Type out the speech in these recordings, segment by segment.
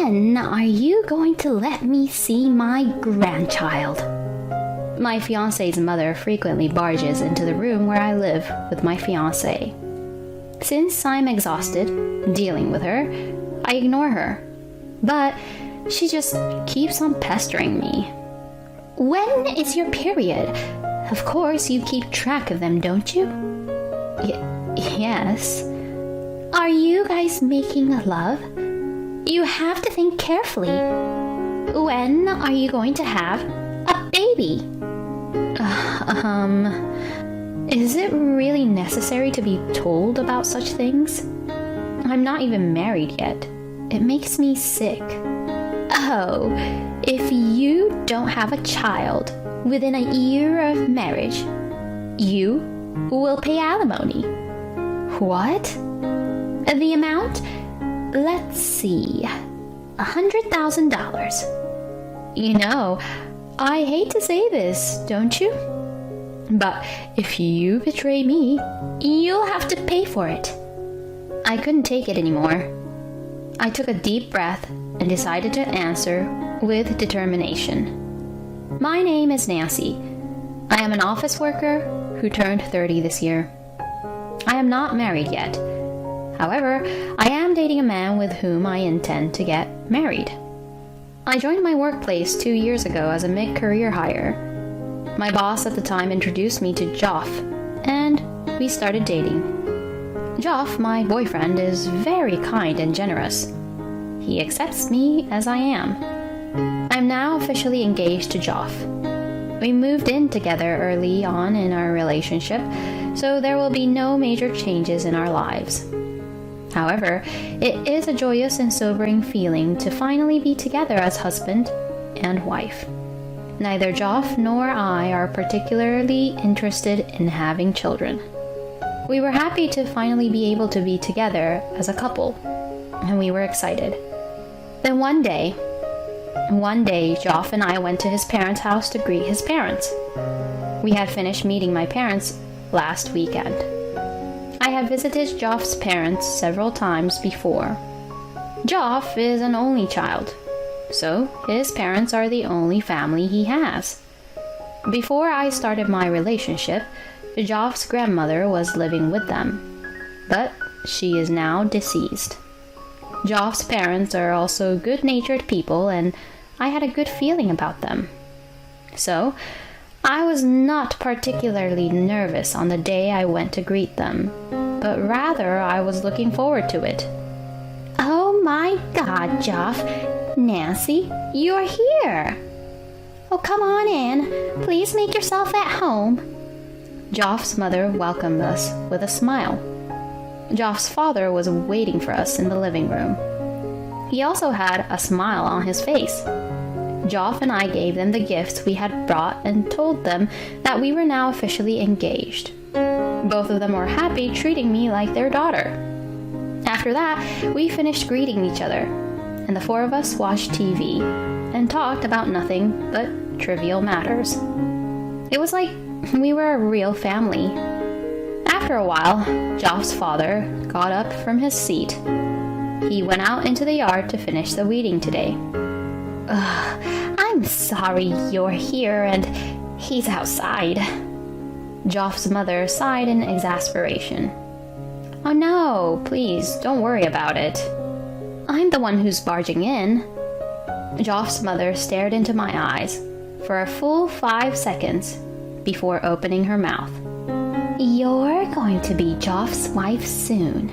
When are you going to let me see my grandchild? My fiancé's mother frequently barges into the room where I live with my fiancé. Since I'm exhausted dealing with her, I ignore her. But she just keeps on pestering me. When is your period? Of course you keep track of them, don't you? Yes. Are you guys making love? You have to think carefully. When are you going to have a baby? Is it really necessary to be told about such things? I'm not even married yet. It makes me sick. Oh, if you don't have a child within a year of marriage, you will pay alimony. What? The amount? Let's see. $100,000. You know, I hate to say this, don't you? But if you betray me, you'll have to pay for it. I couldn't take it anymore. I took a deep breath and decided to answer with determination. My name is Nancy. I am an office worker who turned 30 this year. I am not married yet. However, I am dating a man with whom I intend to get married. I joined my workplace 2 years ago as a mid-career hire. My boss at the time introduced me to Joff, and we started dating. Joff, my boyfriend, is very kind and generous. He accepts me as I am. I'm now officially engaged to Joff. We moved in together early on in our relationship, so there will be no major changes in our lives. However, it is a joyous and sobering feeling to finally be together as husband and wife. Neither Joff nor I are particularly interested in having children. We were happy to finally be able to be together as a couple, and we were excited. Then one day, Joff and I went to his parents' house to greet his parents. We had finished meeting my parents last weekend. I had visited Joff's parents several times before. Joff is an only child, so his parents are the only family he has. Before I started my relationship, Joff's grandmother was living with them, but she is now deceased. Joff's parents are also good-natured people, and I had a good feeling about them. So, I was not particularly nervous on the day I went to greet them, but rather I was looking forward to it. Oh my God, Joff! Nancy, you're here! Oh, come on in. Please make yourself at home. Joff's mother welcomed us with a smile. Joff's father was waiting for us in the living room. He also had a smile on his face. Joff and I gave them the gifts we had brought and told them that we were now officially engaged. Both of them were happy treating me like their daughter. After that, we finished greeting each other, and the four of us watched TV and talked about nothing but trivial matters. It was like we were a real family. After a while, Joff's father got up from his seat. He went out into the yard to finish the weeding today. I'm sorry you're here and he's outside. Joff's mother sighed in exasperation. Oh no, please, don't worry about it. I'm the one who's barging in. Joff's mother stared into my eyes for a full 5 seconds before opening her mouth. You're going to be Joff's wife soon.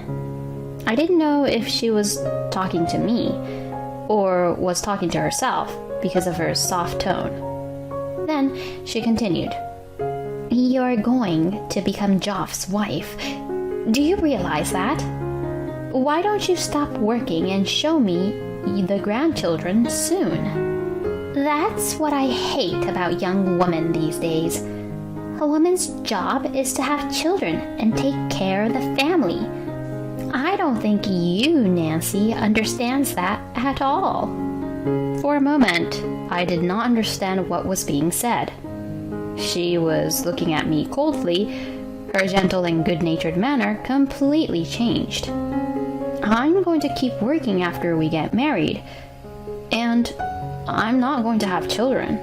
I didn't know if she was talking to me or was talking to herself because of her soft tone. Then she continued. You're going to become Joff's wife. Do you realize that? Why don't you stop working and show me the grandchildren soon? That's what I hate about young women these days. A woman's job is to have children and take care of the family. I don't think you, Nancy, understands that at all. For a moment, I did not understand what was being said. She was looking at me coldly. Her gentle and good-natured manner completely changed. I'm going to keep working after we get married. and I'm not going to have children.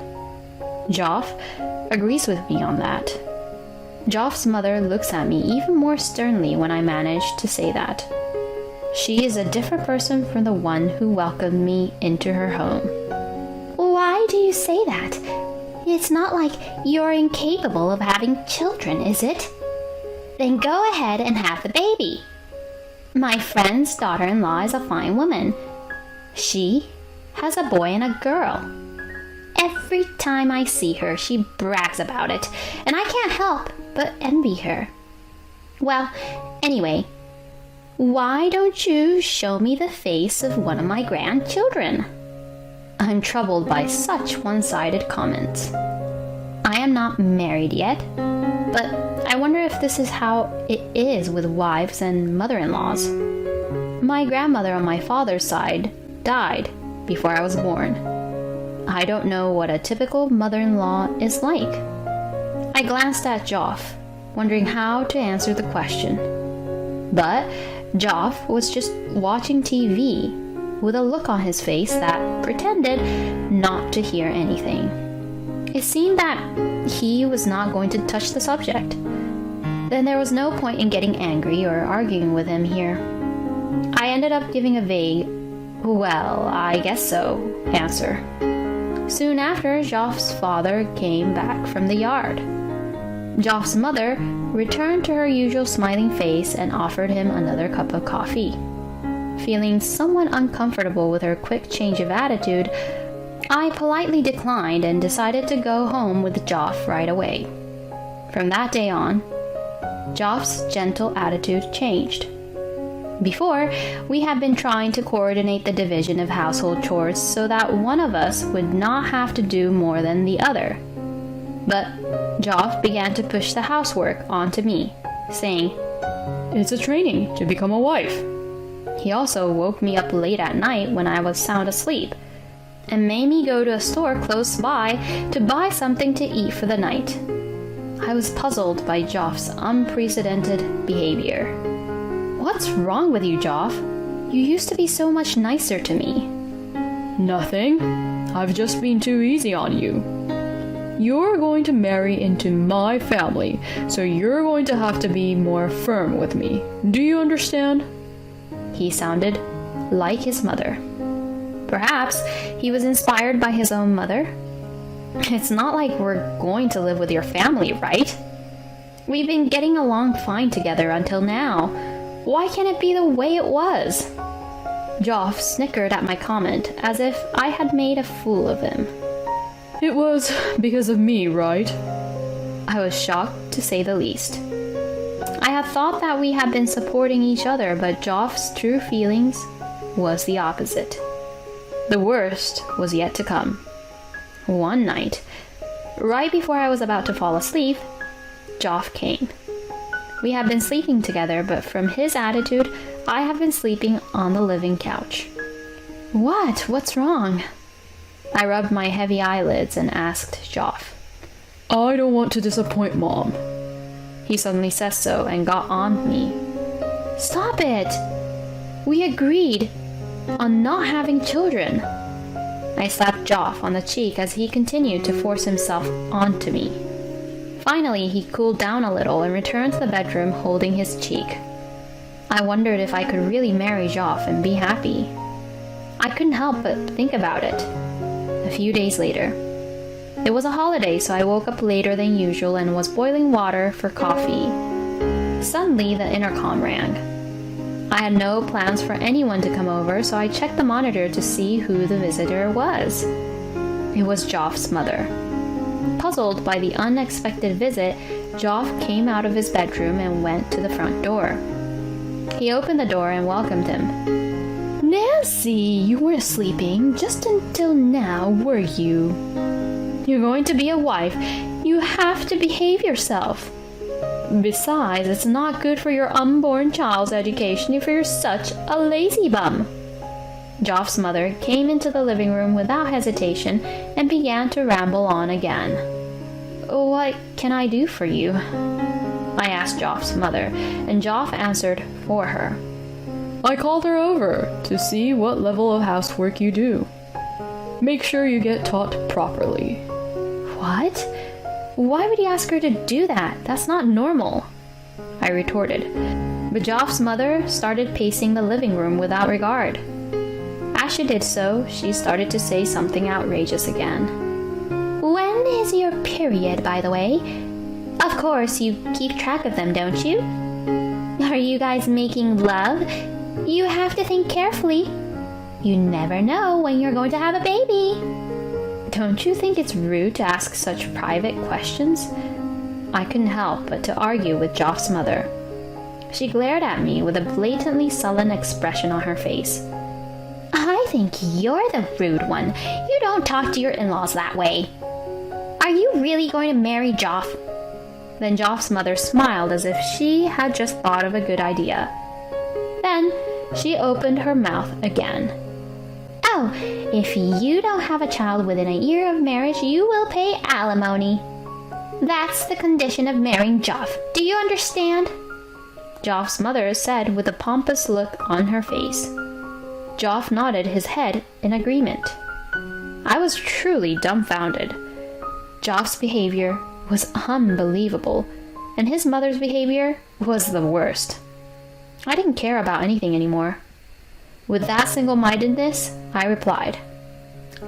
Joff agrees with me on that. Joff's mother looks at me even more sternly when I manage to say that. She is a different person from the one who welcomed me into her home. Why do you say that? It's not like you're incapable of having children, is it? Then go ahead and have the baby. My friend's daughter-in-law is a fine woman. She has a boy and a girl. Every time I see her, she brags about it, and I can't help but envy her. Well, anyway, why don't you show me the face of one of my grandchildren? I'm troubled by such one-sided comments. I am not married yet, but I wonder if this is how it is with wives and mother-in-laws. My grandmother on my father's side died before I was born. I don't know what a typical mother-in-law is like. I glanced at Joff, wondering how to answer the question. But Joff was just watching TV with a look on his face that pretended not to hear anything. It seemed that he was not going to touch the subject. Then there was no point in getting angry or arguing with him here. I ended up giving a vague, "Well, I guess so," answer. Soon after, Joff's father came back from the yard. Joff's mother returned to her usual smiling face and offered him another cup of coffee. Feeling somewhat uncomfortable with her quick change of attitude, I politely declined and decided to go home with Joff right away. From that day on, Joff's gentle attitude changed. Before, we had been trying to coordinate the division of household chores so that one of us would not have to do more than the other. But Joff began to push the housework onto me, saying, "It's a training to become a wife." He also woke me up late at night when I was sound asleep, and made me go to a store close by to buy something to eat for the night. I was puzzled by Joff's unprecedented behavior. "What's wrong with you, Joff? You used to be so much nicer to me." "Nothing. I've just been too easy on you. You're going to marry into my family, so you're going to have to be more firm with me. Do you understand?" He sounded like his mother. Perhaps he was inspired by his own mother. It's not like we're going to live with your family, right? We've been getting along fine together until now. Why can't it be the way it was? Joff snickered at my comment, as if I had made a fool of him. "It was because of me, right?" I was shocked, to say the least. I had thought that we had been supporting each other, but Joff's true feelings was the opposite. The worst was yet to come. One night, right before I was about to fall asleep, Joff came. We had been sleeping together, but from his attitude, I had been sleeping on the living couch. What's wrong?" I rubbed my heavy eyelids and asked Joff. "I don't want to disappoint Mom." He suddenly said so and got on me. "Stop it! We agreed on not having children." I slapped Joff on the cheek as he continued to force himself onto me. Finally, he cooled down a little and returned to the bedroom holding his cheek. I wondered if I could really marry Joff and be happy. I couldn't help but think about it. A few days later. It was a holiday, so I woke up later than usual and was boiling water for coffee. Suddenly, the intercom rang. I had no plans for anyone to come over, so I checked the monitor to see who the visitor was. It was Joff's mother. Puzzled by the unexpected visit, Joff came out of his bedroom and went to the front door. He opened the door and welcomed him. "Nancy, you weren't sleeping just until now, were you? You're going to be a wife. You have to behave yourself. Besides, it's not good for your unborn child's education if you're such a lazy bum." Joff's mother came into the living room without hesitation and began to ramble on again. "What can I do for you?" I asked Joff's mother, and Joff answered for her. "I called her over to see what level of housework you do." Make sure you get taught properly. What? Why would he ask her to do that? That's not normal, I retorted. But Joff's mother started pacing the living room without regard. As she did so, she started to say something outrageous again. When is your period, by the way? Of course, you keep track of them, don't you? Are you guys making love? You have to think carefully. You never know when you're going to have a baby. Don't you think it's rude to ask such private questions? I couldn't help but to argue with Joff's mother. She glared at me with a blatantly sullen expression on her face. I think you're the rude one. You don't talk to your in-laws that way. Are you really going to marry Joff? Then Joff's mother smiled as if she had just thought of a good idea. Then she opened her mouth again. Oh, if you don't have a child within a year of marriage, you will pay alimony. That's the condition of marrying Joff. Do you understand? Joff's mother said with a pompous look on her face. Joff nodded his head in agreement. I was truly dumbfounded. Joff's behavior was unbelievable, and his mother's behavior was the worst. I didn't care about anything anymore. With that single-mindedness, I replied,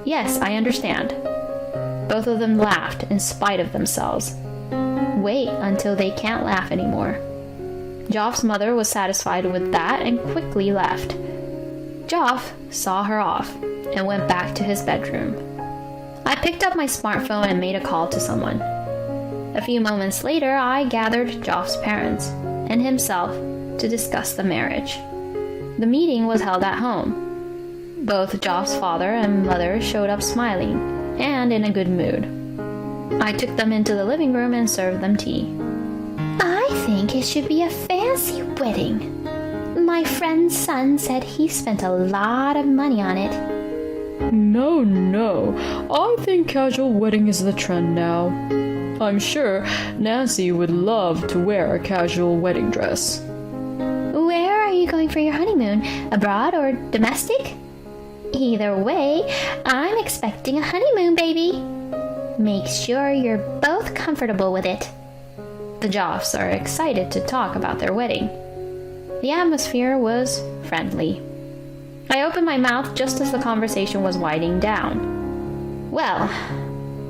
Yes, I understand. Both of them laughed in spite of themselves. Wait until they can't laugh anymore. Joff's mother was satisfied with that and quickly left. Joff saw her off and went back to his bedroom. I picked up my smartphone and made a call to someone. A few moments later, I gathered Joff's parents and himself to discuss the marriage. The meeting was held at home. Both Joff's father and mother showed up smiling and in a good mood. I took them into the living room and served them tea. I think it should be a fancy wedding. My friend's son said he spent a lot of money on it. No, I think casual wedding is the trend now. I'm sure Nancy would love to wear a casual wedding dress. Where are you going for your honeymoon? Abroad or domestic? Either way, I'm expecting a honeymoon baby. Make sure you're both comfortable with it. The Joffs are excited to talk about their wedding. The atmosphere was friendly. I opened my mouth just as the conversation was winding down. Well,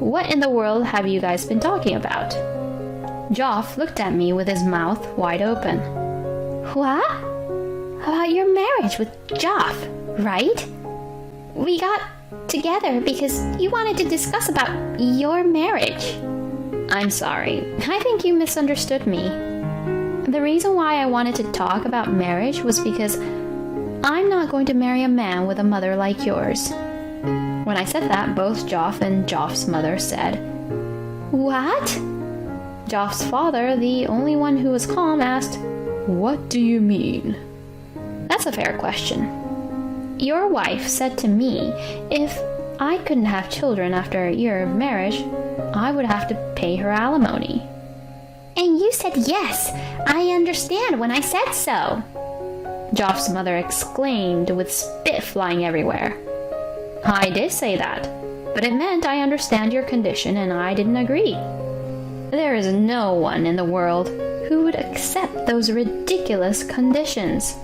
what in the world have you guys been talking about? Joff looked at me with his mouth wide open. What? About your marriage with Joff, right? We got together because you wanted to discuss about your marriage. I'm sorry. I think you misunderstood me. The reason why I wanted to talk about marriage was because I'm not going to marry a man with a mother like yours. When I said that, both Joff and Joff's mother said, What? Joff's father, the only one who was calm, asked, What do you mean? That's a fair question. Your wife said to me, if I couldn't have children after a year of marriage, I would have to pay her alimony. And you said yes, I understand when I said so. Joff's mother exclaimed with spit flying everywhere. I did say that, but it meant I understand your condition and I didn't agree. There is no one in the world who would accept those ridiculous conditions.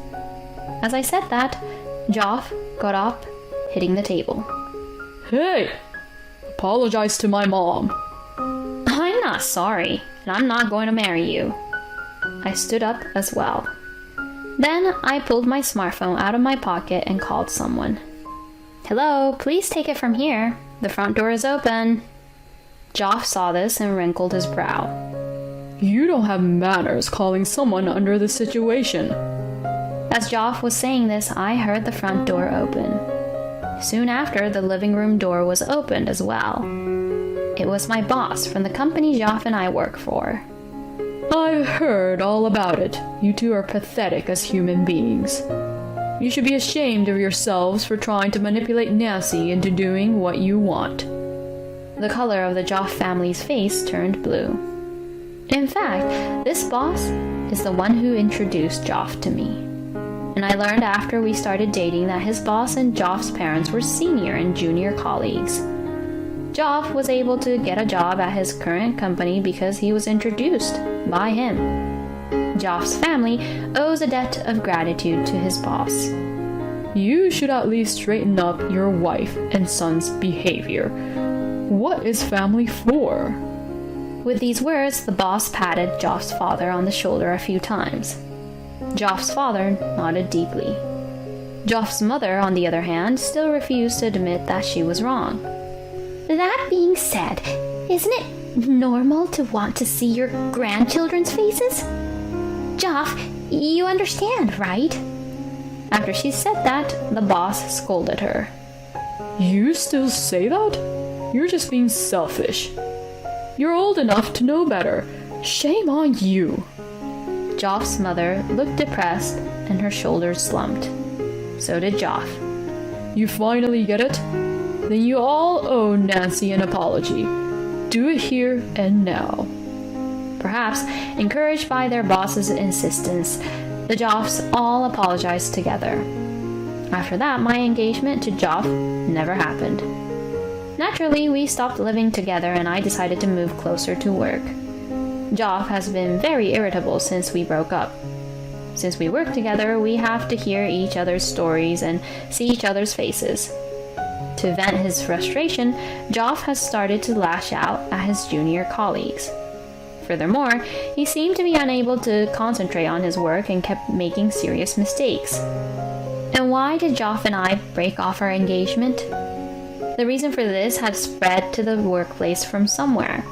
As I said that, Joff got up, hitting the table. Hey! Apologize to my mom. I'm not sorry, and I'm not going to marry you. I stood up as well. Then I pulled my smartphone out of my pocket and called someone. Hello, please take it from here. The front door is open. Joff saw this and wrinkled his brow. You don't have manners calling someone under this situation. As Joff was saying this, I heard the front door open. Soon after, the living room door was opened as well. It was my boss from the company Joff and I work for. I heard all about it. You two are pathetic as human beings. You should be ashamed of yourselves for trying to manipulate Nancy into doing what you want. The color of the Joff family's face turned blue. In fact, this boss is the one who introduced Joff to me. and I learned after we started dating that his boss and Joff's parents were senior and junior colleagues. Joff was able to get a job at his current company because he was introduced by him. Joff's family owes a debt of gratitude to his boss. You should at least straighten up your wife and son's behavior. What is family for? With these words, the boss patted Joff's father on the shoulder a few times. Joff's father nodded deeply. Joff's mother, on the other hand, still refused to admit that she was wrong. That being said, isn't it normal to want to see your grandchildren's faces? Joff, you understand, right? After she said that, the boss scolded her. You still say that? You're just being selfish. You're old enough to know better. Shame on you. Joff's mother looked depressed and her shoulders slumped. So did Joff. You finally get it? Then you all owe Nancy an apology. Do it here and now. Perhaps, encouraged by their boss's insistence, the Joffs all apologized together. After that, my engagement to Joff never happened. Naturally, we stopped living together and I decided to move closer to work. Joff has been very irritable since we broke up. Since we work together, we have to hear each other's stories and see each other's faces. To vent his frustration, Joff has started to lash out at his junior colleagues. Furthermore, he seemed to be unable to concentrate on his work and kept making serious mistakes. And why did Joff and I break off our engagement? The reason for this had spread to the workplace from somewhere.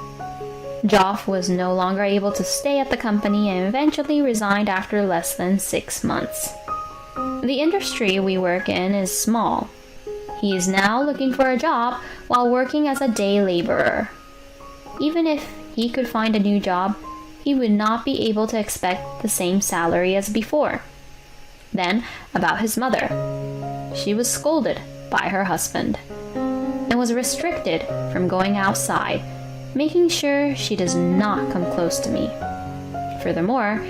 Joff was no longer able to stay at the company and eventually resigned after less than 6 months. The industry we work in is small. He is now looking for a job while working as a day laborer. Even if he could find a new job, he would not be able to expect the same salary as before. Then, about his mother. She was scolded by her husband and was restricted from going outside, making sure she does not come close to me. Furthermore,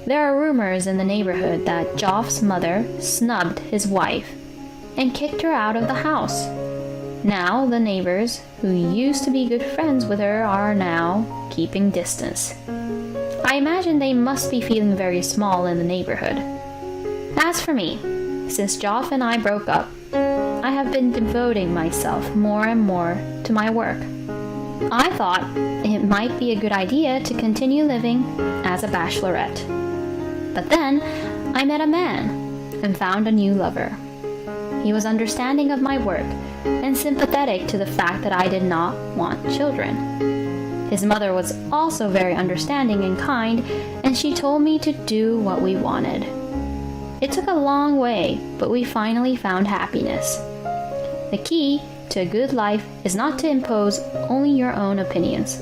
there are rumors in the neighborhood that Joff's mother snubbed his wife and kicked her out of the house. Now the neighbors, who used to be good friends with her, are now keeping distance. I imagine they must be feeling very small in the neighborhood. As for me, since Joff and I broke up, I have been devoting myself more and more to my work. I thought it might be a good idea to continue living as a bachelorette. But then I met a man and found a new lover. He was understanding of my work and sympathetic to the fact that I did not want children. His mother was also very understanding and kind, and she told me to do what we wanted. It took a long way, but we finally found happiness. The key to a good life is not to impose only your own opinions,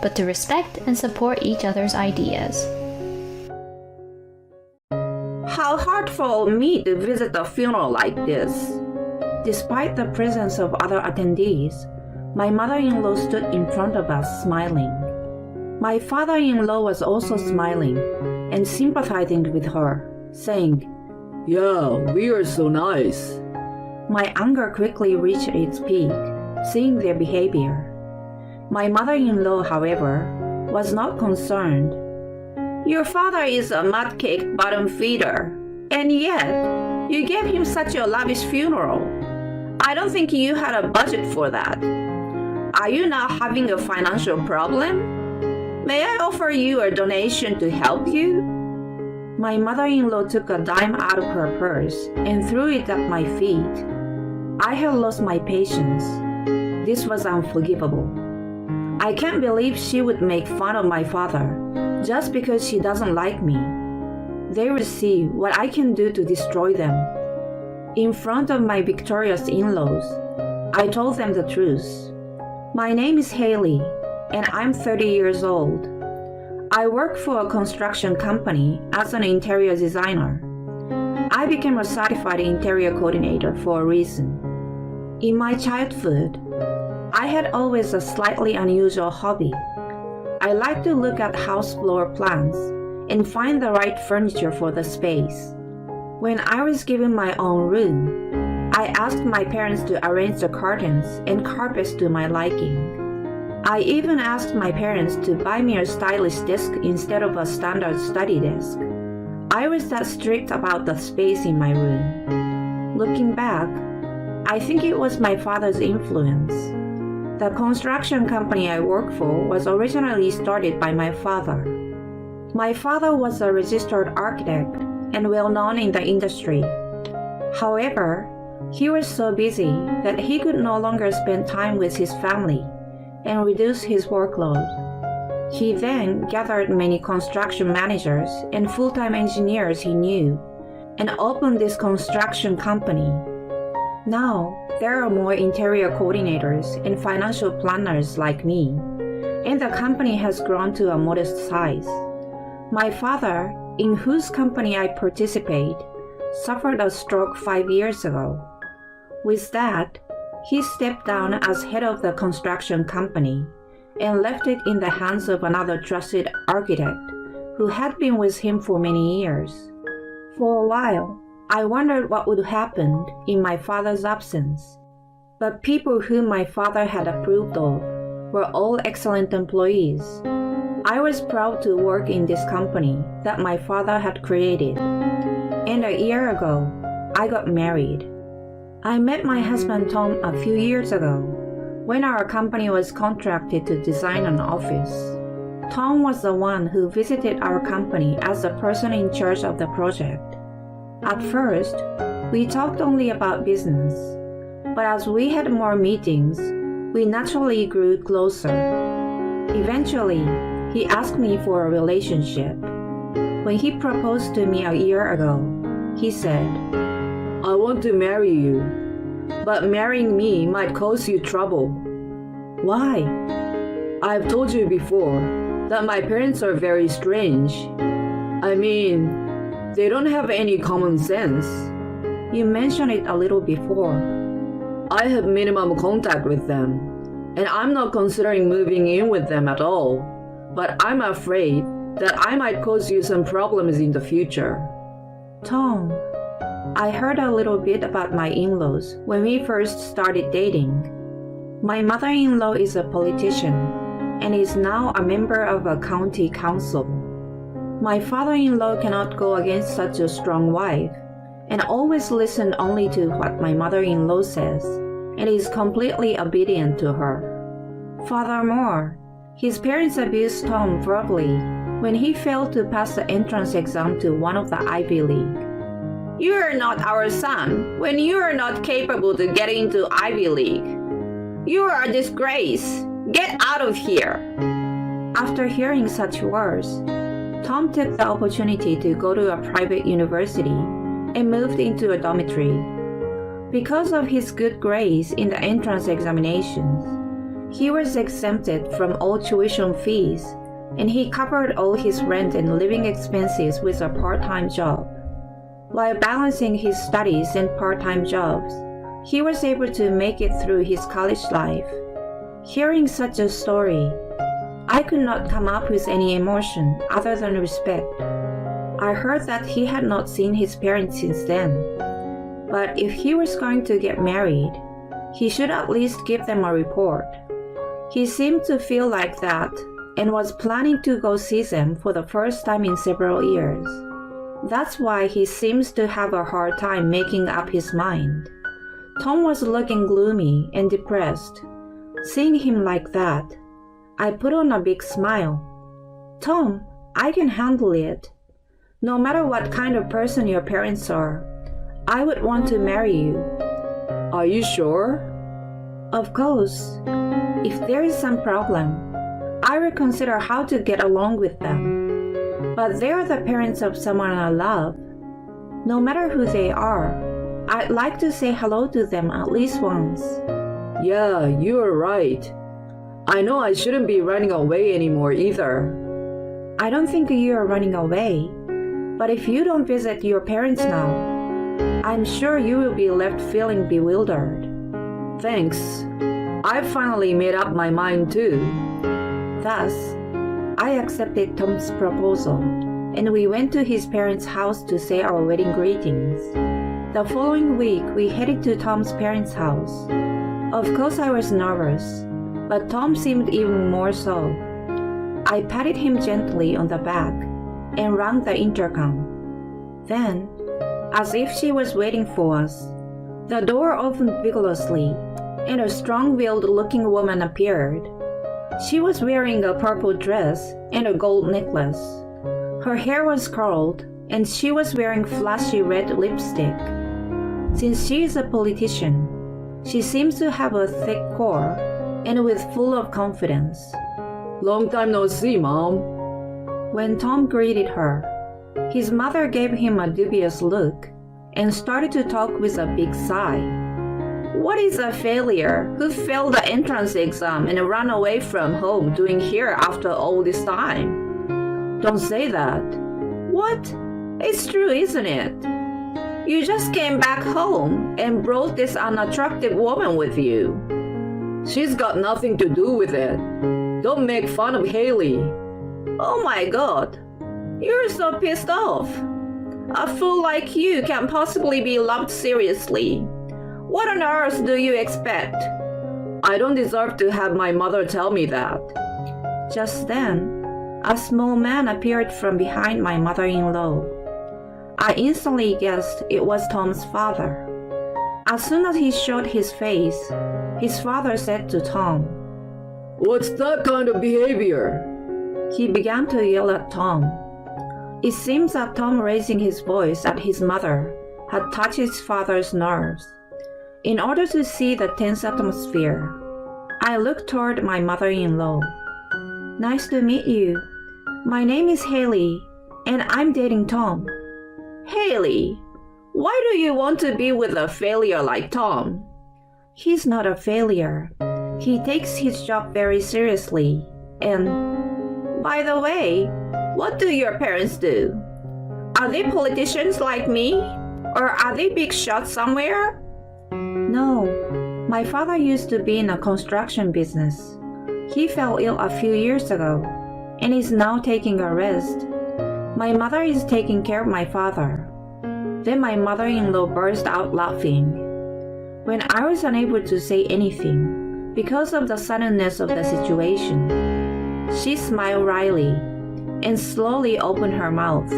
but to respect and support each other's ideas. How hard for me to visit a funeral like this. Despite the presence of other attendees, my mother-in-law stood in front of us smiling. My father-in-law was also smiling and sympathizing with her, saying, "Yeah, we are so nice." My anger quickly reached its peak, seeing their behavior. My mother-in-law, however, was not concerned. "Your father is a mud-cake bottom feeder, and yet you gave him such a lavish funeral. I don't think you had a budget for that. Are you now having a financial problem? May I offer you a donation to help you?" My mother-in-law took a dime out of her purse and threw it at my feet. I had lost my patience. This was unforgivable. I can't believe she would make fun of my father just because she doesn't like me. They will see what I can do to destroy them. In front of my victorious in-laws, I told them the truth. My name is Haley, and I'm 30 years old. I work for a construction company as an interior designer. I became a certified interior coordinator for a reason. In my childhood, I had always a slightly unusual hobby. I like to look at house floor plans and find the right furniture for the space. When I was given my own room, I asked my parents to arrange the curtains and carpets to my liking. I even asked my parents to buy me a stylish desk instead of a standard study desk. I was that strict about the space in my room. Looking back, I think it was my father's influence. The construction company I work for was originally started by my father. My father was a registered architect and well known in the industry. However, he was so busy that he could no longer spend time with his family and reduce his workload. He then gathered many construction managers and full-time engineers he knew and opened this construction company. Now, there are more interior coordinators and financial planners like me, and the company has grown to a modest size. My father, in whose company I participate, suffered a stroke 5 years ago. With that, he stepped down as head of the construction company and left it in the hands of another trusted architect who had been with him for many years. For a while, I wondered what would happen in my father's absence. But people whom my father had approved of were all excellent employees. I was proud to work in this company that my father had created. And a year ago, I got married. I met my husband Tom a few years ago when our company was contracted to design an office. Tom was the one who visited our company as the person in charge of the project. At first, we talked only about business, but as we had more meetings, we naturally grew closer. Eventually, he asked me for a relationship. When he proposed to me a year ago, he said, I want to marry you, but marrying me might cause you trouble. "Why?" I've told you before that my parents are very strange. I mean, they don't have any common sense. You mentioned it a little before. I have minimum contact with them, and I'm not considering moving in with them at all, but I'm afraid that I might cause you some problems in the future. Tom, I heard a little bit about my in-laws when we first started dating. My mother-in-law is a politician and is now a member of a county council. My father-in-law cannot go against such a strong wife and always listens only to what my mother-in-law says and is completely obedient to her. Furthermore, his parents abused Tom verbally when he failed to pass the entrance exam to one of the Ivy League. "You are not our son when you are not capable to get into Ivy League. You are a disgrace. Get out of here." After hearing such words, Tom took the opportunity to go to a private university and moved into a dormitory. Because of his good grades in the entrance examinations, he was exempted from all tuition fees, and he covered all his rent and living expenses with a part-time job. While balancing his studies and part-time jobs, he was able to make it through his college life. Hearing such a story, I could not come up with any emotion other than respect. I heard that he had not seen his parents since then. But if he was going to get married, he should at least give them a report. He seemed to feel like that and was planning to go see them for the first time in several years. That's why he seems to have a hard time making up his mind. Tom was looking gloomy and depressed. Seeing him like that, I put on a big smile. "Tom, I can handle it. No matter what kind of person your parents are, I would want to marry you." Are you sure? "Of course. If there is some problem, I will consider how to get along with them. But they are the parents of someone I love. No matter who they are, I'd like to say hello to them at least once." Yeah, you are right. I know I shouldn't be running away anymore either. "I don't think you are running away. But if you don't visit your parents now, I'm sure you will be left feeling bewildered." Thanks. I've finally made up my mind too. Thus, I accepted Tom's proposal and we went to his parents' house to say our wedding greetings. The following week, we headed to Tom's parents' house. Of course, I was nervous, but Tom seemed even more so. I patted him gently on the back and rang the intercom. Then, as if she was waiting for us, the door opened vigorously, and a strong-willed-looking woman appeared. She was wearing a purple dress and a gold necklace. Her hair was curled, and she was wearing flashy red lipstick. Since she is a politician, she seems to have a thick core and with full of confidence. Long time no see, Mom. When Tom greeted her, his mother gave him a dubious look and started to talk with a big sigh. What is a failure who failed the entrance exam and ran away from home doing here after all this time? Don't say that. What? It's true, isn't it? You just came back home and brought this unattractive woman with you. She's got nothing to do with it. Don't make fun of Haley. Oh my god. You're so pissed off. A fool like you can't possibly be loved seriously. What on earth do you expect? I don't deserve to have my mother tell me that. Just then, a small man appeared from behind my mother-in-law. I instantly guessed it was Tom's father. As soon as he showed his face, his father said to Tom, What's that kind of behavior? He began to yell at Tom. It seems that Tom raising his voice at his mother had touched his father's nerves. In order to see the tense atmosphere, I looked toward my mother-in-law. Nice to meet you. My name is Haley, and I'm dating Tom. Haley, why do you want to be with a failure like Tom? He's not a failure. He takes his job very seriously. And, by the way, what do your parents do? Are they politicians like me? Or are they big shots somewhere? No, my father used to be in a construction business. He fell ill a few years ago and is now taking a rest. My mother is taking care of my father. Then my mother-in-law burst out laughing. When I was unable to say anything because of the suddenness of the situation, she smiled wryly and slowly opened her mouth.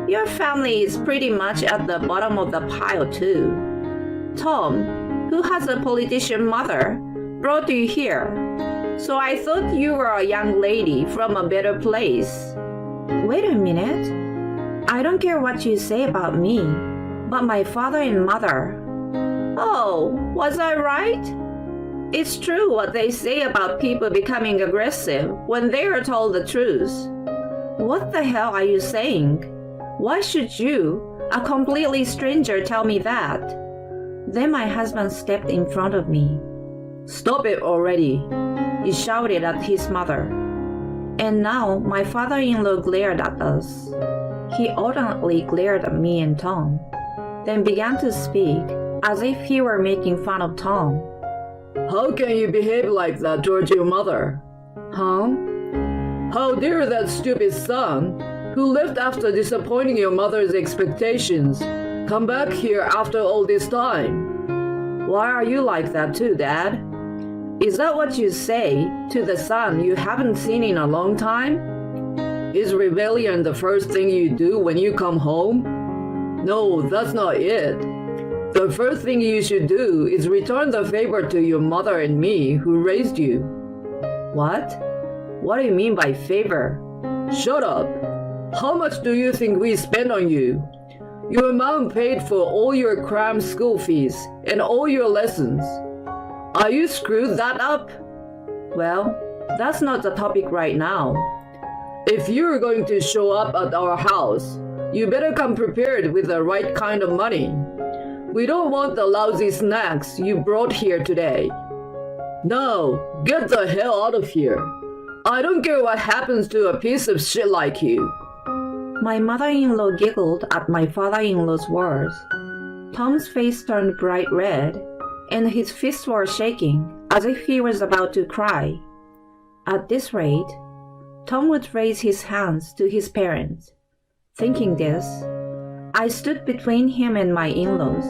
Your family is pretty much at the bottom of the pile too. Tom, who has a politician mother, brought you here. So I thought you were a young lady from a better place. Wait a minute. I don't care what you say about me, but my father and mother. Oh, was I right? It's true what they say about people becoming aggressive when they are told the truth. What the hell are you saying? Why should you, a completely stranger, tell me that? Then my husband stepped in front of me. Stop it already, he shouted at his mother. And now my father-in-law glared at us. He alternately glared at me and Tom, then began to speak as if he were making fun of Tom. How can you behave like that towards your mother? Huh? How dare that stupid son, who left after disappointing your mother's expectations, come back here after all this time? Why are you like that too, Dad? Is that what you say to the son you haven't seen in a long time? Is rebellion the first thing you do when you come home? No, that's not it. The first thing you should do is return the favor to your mother and me who raised you. What? What do you mean by favor? Shut up. How much do you think we spend on you? Your mom paid for all your cram school fees and all your lessons. Are you screwed that up? Well, that's not the topic right now. If you're going to show up at our house, you better come prepared with the right kind of money. We don't want the lousy snacks you brought here today. Now, get the hell out of here. I don't care what happens to a piece of shit like you. My mother-in-law giggled at my father-in-law's words. Tom's face turned bright red, and his fists were shaking as if he was about to cry. At this rate, Tom would raise his hands to his parents Thinking this, I stood between him and my in-laws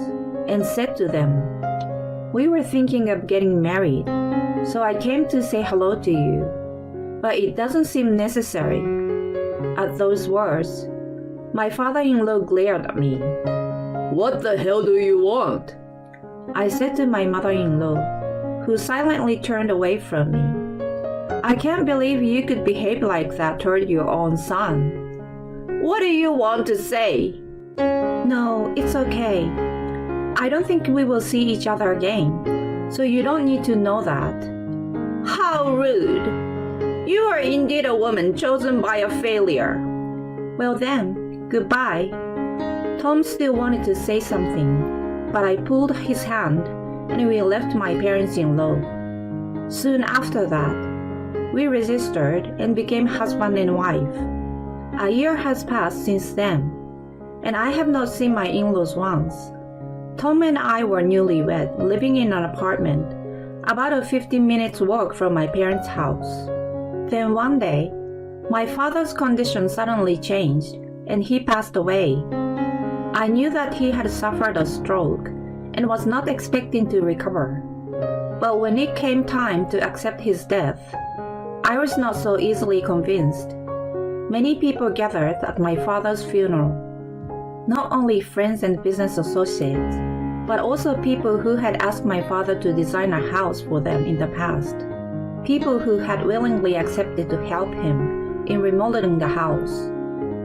and said to them, "We were thinking of getting married, so I came to say hello to you, but it doesn't seem necessary." At those words, my father-in-law glared at me. What the hell do you want? I said to my mother-in-law, who silently turned away from me. "I can't believe you could behave like that toward your own son." What do you want to say? "No, it's okay. I don't think we will see each other again, so you don't need to know that." How rude! You are indeed a woman chosen by a failure. "Well then, goodbye." Tom still wanted to say something, but I pulled his hand and we left my parents-in-law. Soon after that, we registered and became husband and wife. A year has passed since then, and I have not seen my in-laws once. Tom and I were newlywed, living in an apartment, about a 15 minutes walk from my parents' house. Then one day, my father's condition suddenly changed, and he passed away. I knew that he had suffered a stroke and was not expecting to recover. But when it came time to accept his death, I was not so easily convinced. Many people gathered at my father's funeral. Not only friends and business associates, but also people who had asked my father to design a house for them in the past. People who had willingly accepted to help him in remodeling the house.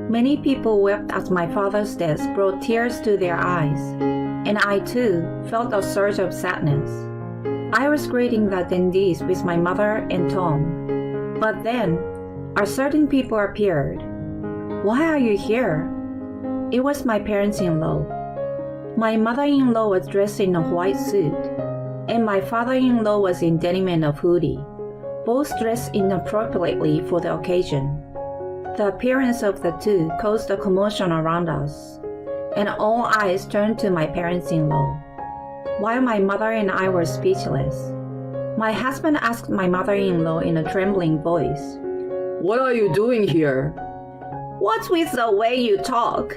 Many people wept as my father's death brought tears to their eyes, and I too felt a surge of sadness. I was greeting the attendees with my mother and Tom. But then, certain people appeared. "Why are you here?" It was my parents-in-law. My mother-in-law was dressed in a white suit, and my father-in-law was in denim and a hoodie, both dressed inappropriately for the occasion. The appearance of the two caused a commotion around us, and all eyes turned to my parents-in-law. While my mother and I were speechless, my husband asked my mother-in-law in a trembling voice, What are you doing here? What's with the way you talk?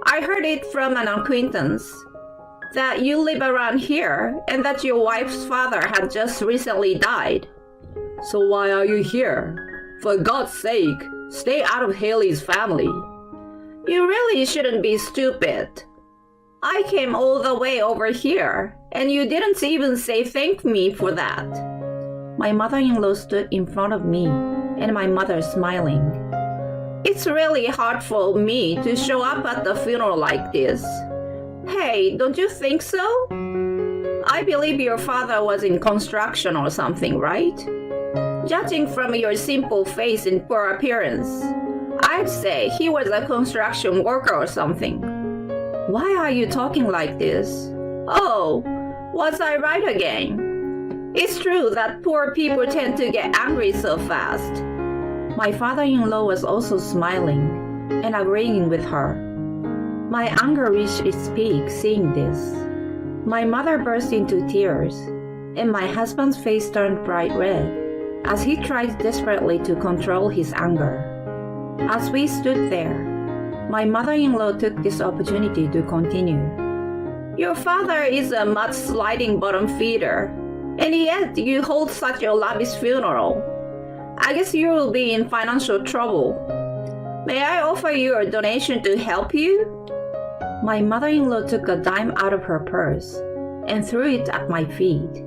I heard it from an acquaintance that you live around here and that your wife's father had just recently died. So why are you here? For God's sake, stay out of Haley's family. You really shouldn't be stupid. I came all the way over here, and you didn't even say thank me for that. My mother-in-law stood in front of me, and my mother smiling. It's really hard for me to show up at the funeral like this. Hey, don't you think so? I believe your father was in construction or something, right? Judging from your simple face and poor appearance, I'd say he was a construction worker or something. Why are you talking like this? Oh, was I right again? It's true that poor people tend to get angry so fast. My father-in-law was also smiling and agreeing with her. My anger reached its peak seeing this. My mother burst into tears, and my husband's face turned bright red as he tried desperately to control his anger. As we stood there, my mother-in-law took this opportunity to continue. Your father is a mud-sliding bottom feeder, and yet you hold such a lavish funeral. I guess you will be in financial trouble. May I offer you a donation to help you? My mother-in-law took a dime out of her purse and threw it at my feet.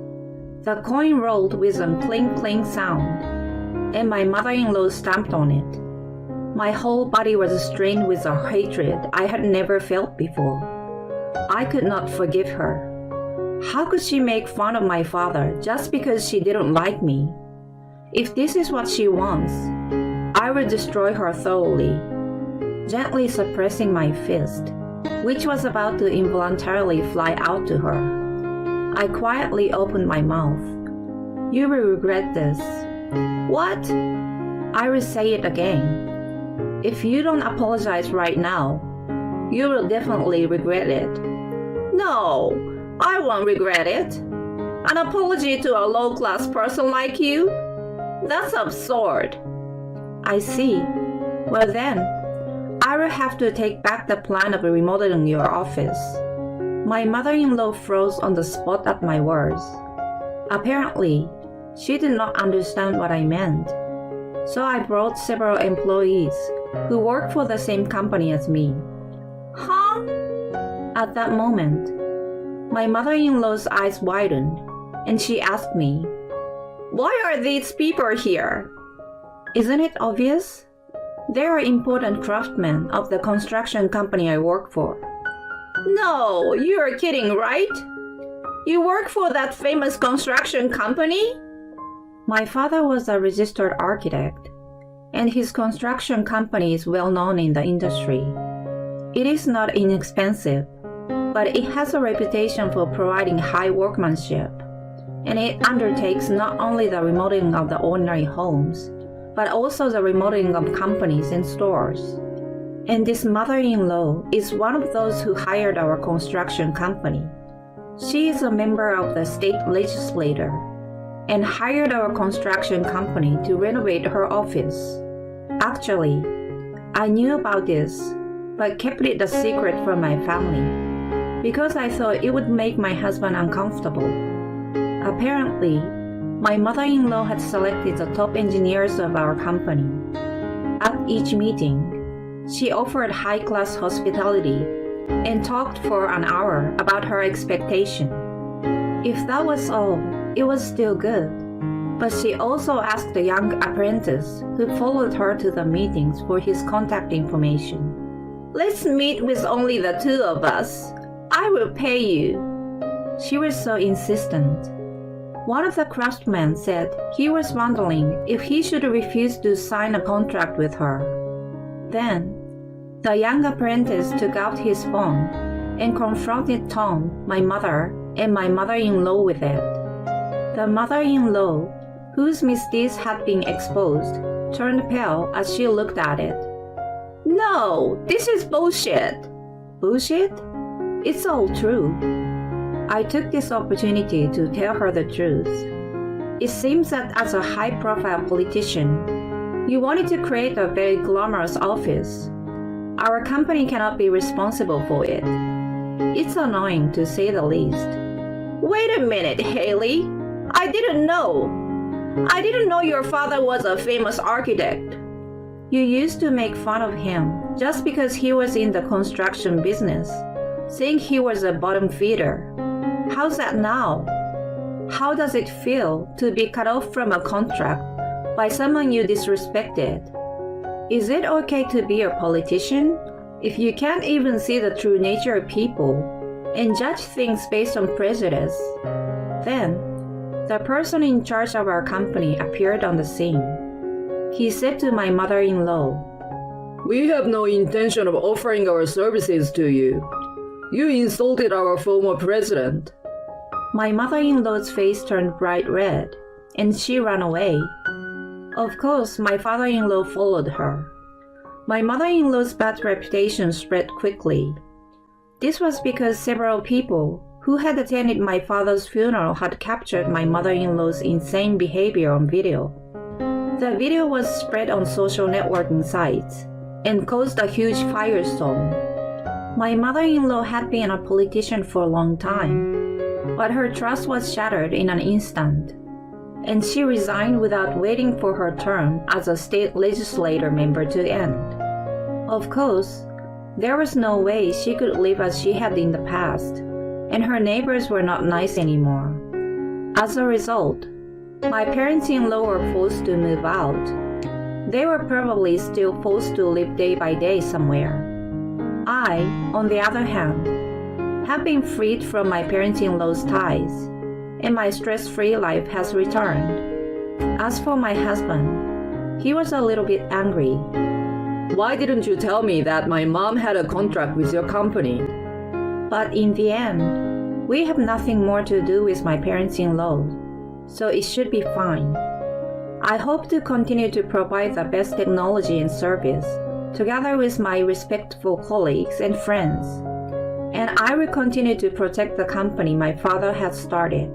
The coin rolled with a clink-clink sound, and my mother-in-law stamped on it. My whole body was strained with a hatred I had never felt before. I could not forgive her. How could she make fun of my father just because she didn't like me? If this is what she wants, I will destroy her thoroughly. Gently suppressing my fist, which was about to involuntarily fly out to her, I quietly opened my mouth. You will regret this. What? I will say it again. If you don't apologize right now, you will definitely regret it. No, I won't regret it. An apology to a low-class person like you? That's absurd. I see. Well then, I I will have to take back the plan of remodeling your office. My mother-in-law froze on the spot at my words. Apparently, she did not understand what I meant. So I brought several employees who work for the same company as me. Huh? At that moment, my mother-in-law's eyes widened and she asked me, Why are these people here? Isn't it obvious? They are important craftsmen of the construction company I work for. No, you're kidding, right? You work for that famous construction company? My father was a registered architect, and his construction company is well known in the industry. It is not inexpensive, but it has a reputation for providing high workmanship, and it undertakes not only the remodeling of the ordinary homes, but also the remodeling of companies and stores. And this mother-in-law is one of those who hired our construction company. She is a member of the state legislature and hired our construction company to renovate her office. Actually, I knew about this, but kept it a secret from my family because I thought it would make my husband uncomfortable. Apparently, my mother-in-law had selected the top engineers of our company. At each meeting, she offered high-class hospitality and talked for an hour about her expectation. If that was all, it was still good. But she also asked the young apprentice who followed her to the meetings for his contact information. Let's meet with only the two of us. I will pay you. She was so insistent. One of the craftsmen said he was wondering if he should refuse to sign a contract with her. Then, the young apprentice took out his phone and confronted Tom, my mother, and my mother-in-law with it. The mother-in-law, whose misdeeds had been exposed, turned pale as she looked at it. No, this is bullshit. Bullshit? It's all true. I took this opportunity to tell her the truth. It seems that as a high-profile politician, you wanted to create a very glamorous office. Our company cannot be responsible for it. It's annoying to say the least. Wait a minute, Haley. I didn't know. I didn't know your father was a famous architect. You used to make fun of him just because he was in the construction business, saying he was a bottom feeder. How's that now? How does it feel to be cut off from a contract by someone you disrespected? Is it okay to be a politician if you can't even see the true nature of people and judge things based on prejudice? Then, the person in charge of our company appeared on the scene. He said to my mother-in-law, We have no intention of offering our services to you. You insulted our former president. My mother-in-law's face turned bright red, and she ran away. Of course, my father-in-law followed her. My mother-in-law's bad reputation spread quickly. This was because several people who had attended my father's funeral had captured my mother-in-law's insane behavior on video. The video was spread on social networking sites and caused a huge firestorm. My mother-in-law had been a politician for a long time, but her trust was shattered in an instant, and she resigned without waiting for her term as a state legislature member to end. Of course, there was no way she could live as she had in the past, and her neighbors were not nice anymore. As a result, my parents-in-law were forced to move out. They were probably still forced to live day by day somewhere. I, on the other hand, have been freed from my parents-in-law's ties, and my stress-free life has returned. As for my husband, he was a little bit angry. Why didn't you tell me that my mom had a contract with your company? But in the end, we have nothing more to do with my parents-in-law, so it should be fine. I hope to continue to provide the best technology and service, together with my respectful colleagues and friends. And I will continue to protect the company my father had started.